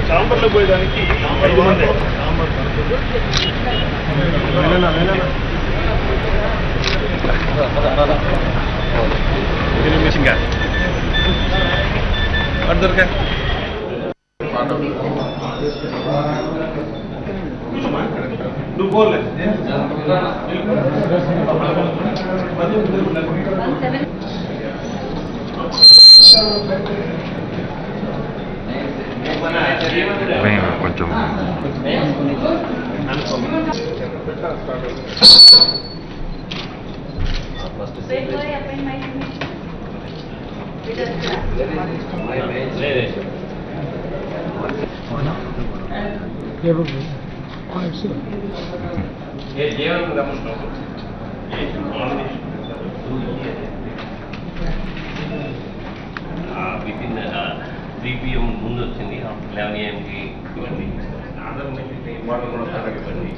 చాంబర్లో పోయడానికి 5 మంది దొరికా నువ్వు పోలే కొంచెం వితిన్ 3 PM ముందు వచ్చింది 11 AM కి ఇవ్వండి ఆధార్ వాటర్ కూడా ఇవ్వండి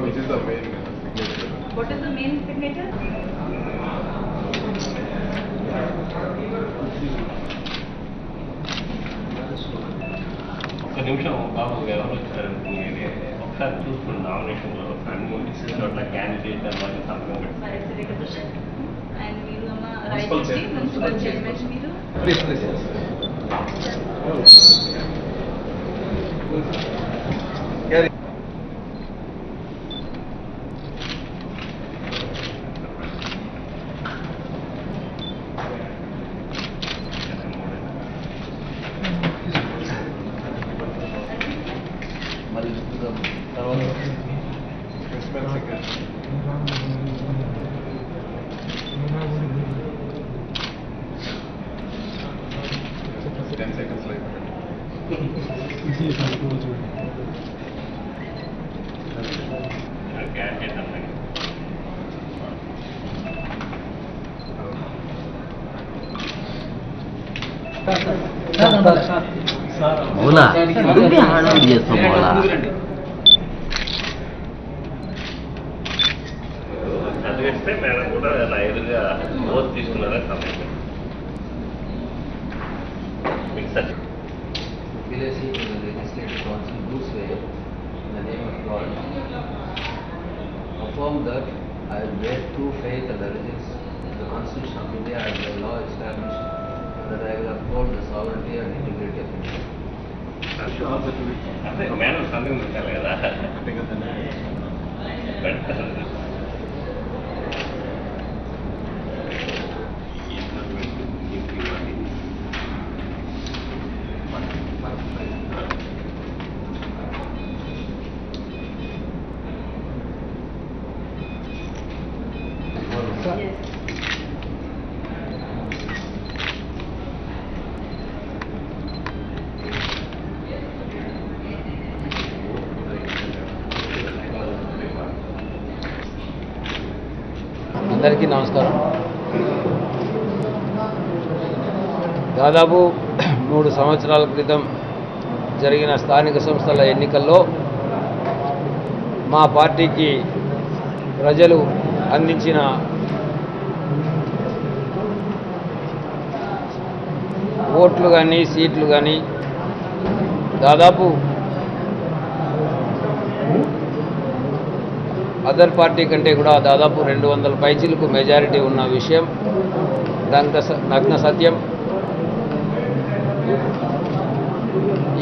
which is the main signature. What is the main signature? ఒక నిమిషం బాబు ఎవరు వచ్చారు ఒకసారి చూసుకుని నామినేషన్లో అన్ని చోట్ల క్యాండిడేట్ అని సంతకం పెట్టి And మీరు రాయచూటి మున్సిపల్ చైర్మన్ మీరు बोला बोला అందుకే మేడం కూడా లైవ్గా ఓత్ తీసుకున్నారా సమయం Legislative Council do swear in the name of God, affirm that I will bear true faith and allegiance to the Constitution of India as the law established, and that I will uphold the sovereignty and integrity of India. అదే madam సందేహం పెట్టాలి కదా పెడతారు అందరికీ నమస్కారం. దాదాపు 3 సంవత్సరాల క్రితం జరిగిన స్థానిక సంస్థల ఎన్నికల్లో మా పార్టీకి ప్రజలు అందించిన ఓట్లు కానీ సీట్లు కానీ దాదాపు అదర్ పార్టీ కంటే కూడా దాదాపు 200 పైచీలకు మెజారిటీ ఉన్న విషయం నగ్న సత్యం.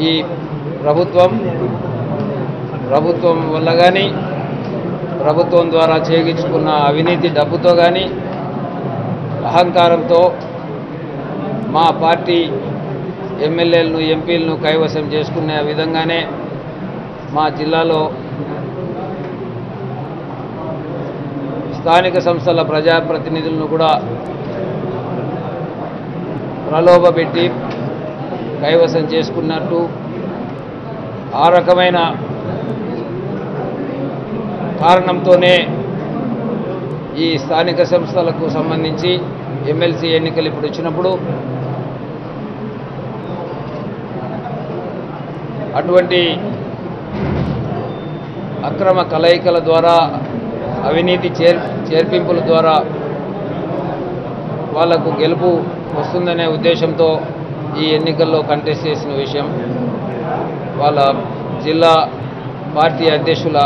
ఈ ప్రభుత్వం వల్ల కానీ ప్రభుత్వం ద్వారా చేయించుకున్న అవినీతి డబ్బుతో కానీ అహంకారంతో మా పార్టీ ఎమ్మెల్యేలను ఎంపీలను కైవసం చేసుకునే విధంగానే మా జిల్లాలో స్థానిక సంస్థల ప్రజాప్రతినిధులను కూడా ప్రలోభపెట్టి కైవసం చేసుకున్నట్టు ఆ రకమైన కారణంతోనే ఈ స్థానిక సంస్థలకు సంబంధించి ఎమ్మెల్సీ ఎన్నికలు ఇప్పుడు వచ్చినప్పుడు అటువంటి అక్రమ కలయికల ద్వారా అవినీతి చేర్పింపుల ద్వారా వాళ్లకు గెలుపు వస్తుందనే ఉద్దేశంతో ఈ ఎన్నికల్లో కంటెస్ట్ చేసిన విషయం వాళ్ళ జిల్లా పార్టీ అధ్యక్షుల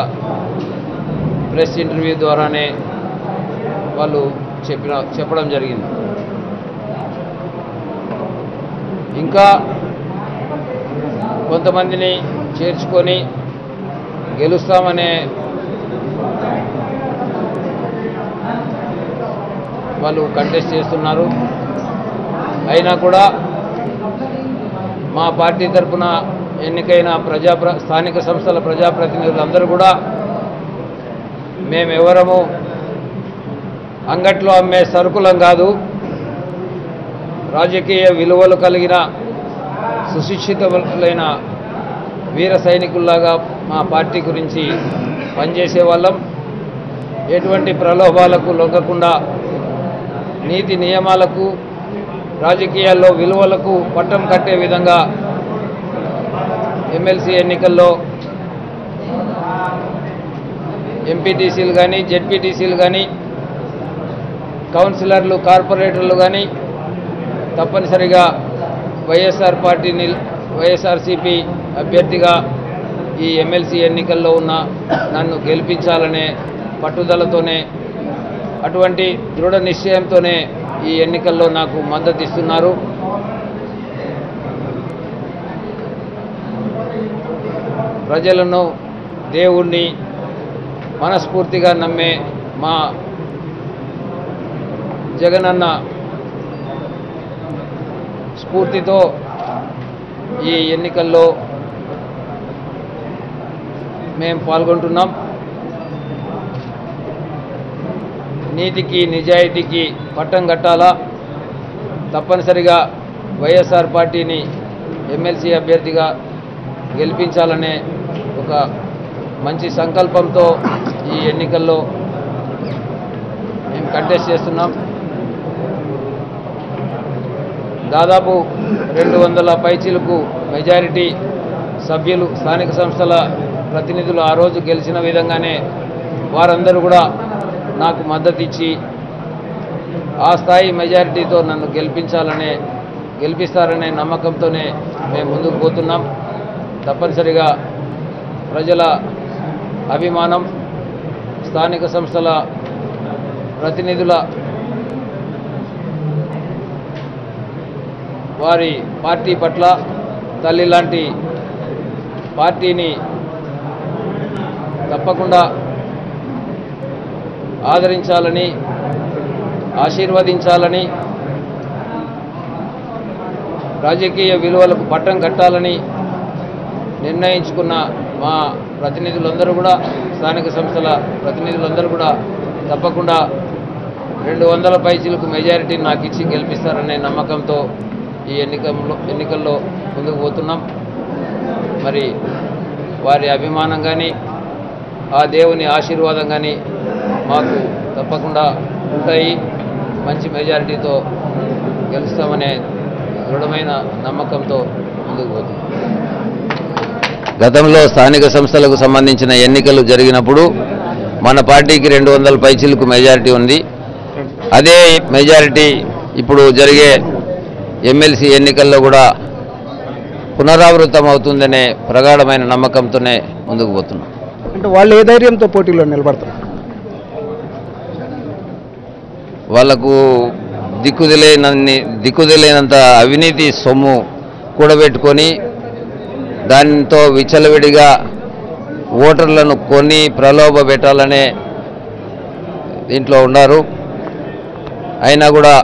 ప్రెస్ ఇంటర్వ్యూ ద్వారానే వాళ్ళు చెప్పడం జరిగింది. ఇంకా కొంతమందిని చేర్చుకొని గెలుస్తామనే వాళ్ళు కంటెస్ట్ చేస్తున్నారు. అయినా కూడా మా పార్టీ తరఫున ఎన్నికైన స్థానిక సంస్థల ప్రజాప్రతినిధులందరూ కూడా మేమెవరము అంగట్లో అమ్మే సరుకులం కాదు, రాజకీయ విలువలు కలిగిన సుశిక్షితులైన వీర సైనికుల్లాగా మా పార్టీ గురించి పనిచేసే వాళ్ళం. ఎటువంటి ప్రలోభాలకు లొంగకుండా నీతి నియమాలకు రాజకీయాల్లో విలువలకు పట్టం కట్టే విధంగా ఎమ్మెల్సీ ఎన్నికల్లో ఎంపీటీసీలు కానీ జెడ్పీటీసీలు కానీ కౌన్సిలర్లు కార్పొరేటర్లు కానీ తప్పనిసరిగా వైఎస్ఆర్సీపీ అభ్యర్థిగా ఈ ఎమ్మెల్సీ ఎన్నికల్లో ఉన్న నన్ను గెలిపించాలనే పట్టుదలతోనే అటువంటి దృఢ నిశ్చయంతోనే ఈ ఎన్నికల్లో నాకు మద్దతు ఇస్తున్నారు. ప్రజలను దేవుణ్ణి మనస్ఫూర్తిగా నమ్మే మా జగనన్న స్ఫూర్తితో ఈ ఎన్నికల్లో మేము పాల్గొంటున్నాం. నీతికి నిజాయితీకి పట్టం కట్టాలా, తప్పనిసరిగా వైఎస్ఆర్ పార్టీని ఎమ్మెల్సీ అభ్యర్థిగా గెలిపించాలనే ఒక మంచి సంకల్పంతో ఈ ఎన్నికల్లో మేము కంటెస్ట్ చేస్తున్నాం. దాదాపు 200 పైచీలకు మెజారిటీ సభ్యులు స్థానిక సంస్థల ప్రతినిధులు ఆ రోజు గెలిచిన విధంగానే వారందరూ కూడా నాకు మద్దతు ఇచ్చి ఆ స్థాయి మెజారిటీతో నన్ను గెలిపిస్తారనే నమ్మకంతోనే మేము ముందుకు పోతున్నాం. తప్పనిసరిగా ప్రజల అభిమానం, స్థానిక సంస్థల ప్రతినిధుల వారి పార్టీ పట్ల తల్లి లాంటి పార్టీని తప్పకుండా ఆదరించాలని, ఆశీర్వదించాలని, రాజకీయ విలువలకు పట్టం కట్టాలని నిర్ణయించుకున్న మా ప్రతినిధులందరూ కూడా, స్థానిక సంస్థల ప్రతినిధులందరూ కూడా తప్పకుండా 200 పైచీలకు మెజారిటీని నాకు ఇచ్చి గెలిపిస్తారనే నమ్మకంతో ఈ ఎన్నికల్లో ముందుకు పోతున్నాం. మరి వారి అభిమానం కానీ ఆ దేవుని ఆశీర్వాదం కానీ మాకు తప్పకుండా ఉంటాయి. మంచి మెజారిటీతో గెలుస్తామనే దృఢమైన నమ్మకంతో ముందుకు పోతున్నాం. గతంలో స్థానిక సంస్థలకు సంబంధించిన ఎన్నికలు జరిగినప్పుడు మన పార్టీకి 200 పైచీలకు మెజారిటీ ఉంది. అదే మెజారిటీ ఇప్పుడు జరిగే ఎమ్మెల్సీ ఎన్నికల్లో కూడా పునరావృతం అవుతుందనే ప్రగాఢమైన నమ్మకంతోనే ముందుకు పోతున్నాం. అంటే వాళ్ళు ఏ ధైర్యంతో పోటీలో నిలబడతారు? వాళ్లకు దిక్కుదిలేనంత అవినీతి సొమ్ము కూడబెట్టుకొని దానితో విచ్చలవిడిగా ఓటర్లను కొని ప్రలోభ పెట్టాలనే దీంట్లో ఉన్నారు. అయినా కూడా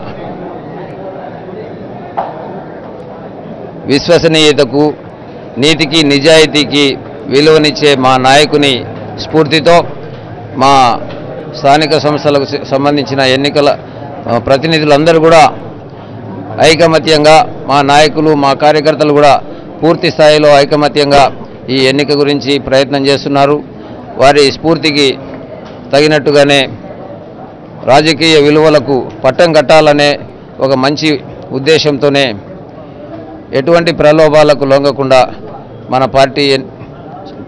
విశ్వసనీయతకు, నీతికి, నిజాయితీకి విలువనిచ్చే మా నాయకుని స్ఫూర్తితో మా స్థానిక సంస్థలకు సంబంధించిన ఎన్నికల ప్రతినిధులందరూ కూడా ఐకమత్యంగా, మా నాయకులు, మా కార్యకర్తలు కూడా పూర్తి స్థాయిలో ఐకమత్యంగా ఈ ఎన్నిక గురించి ప్రయత్నం చేస్తున్నారు. వారి స్ఫూర్తికి తగినట్టుగానే రాజకీయ విలువలకు పట్టం కట్టాలనే ఒక మంచి ఉద్దేశంతోనే ఎటువంటి ప్రలోభాలకు లొంగకుండా మన పార్టీ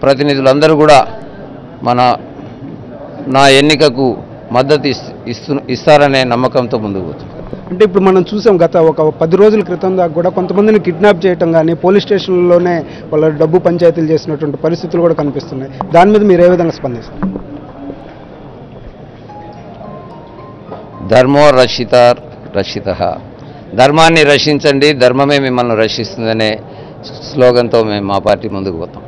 ప్రతినిధులందరూ కూడా నా ఎన్నికకు మద్దతు ఇస్తారనే నమ్మకంతో ముందుకు పోతుంది. అంటే ఇప్పుడు మనం చూసాం గత ఒక 10 రోజుల క్రితం దాకా కూడా కొంతమందిని కిడ్నాప్ చేయటం కానీ పోలీస్ స్టేషన్లోనే వాళ్ళ డబ్బు పంచాయతీలు చేసినటువంటి పరిస్థితులు కూడా కనిపిస్తున్నాయి. దాని మీద మీరు ఏ విధంగా స్పందిస్తారు? ధర్మో రక్షితః, ధర్మాన్ని రక్షించండి, ధర్మమే మిమ్మల్ని రక్షిస్తుందనే స్లోగన్తో మేము మా పార్టీ ముందుకు పోతాం.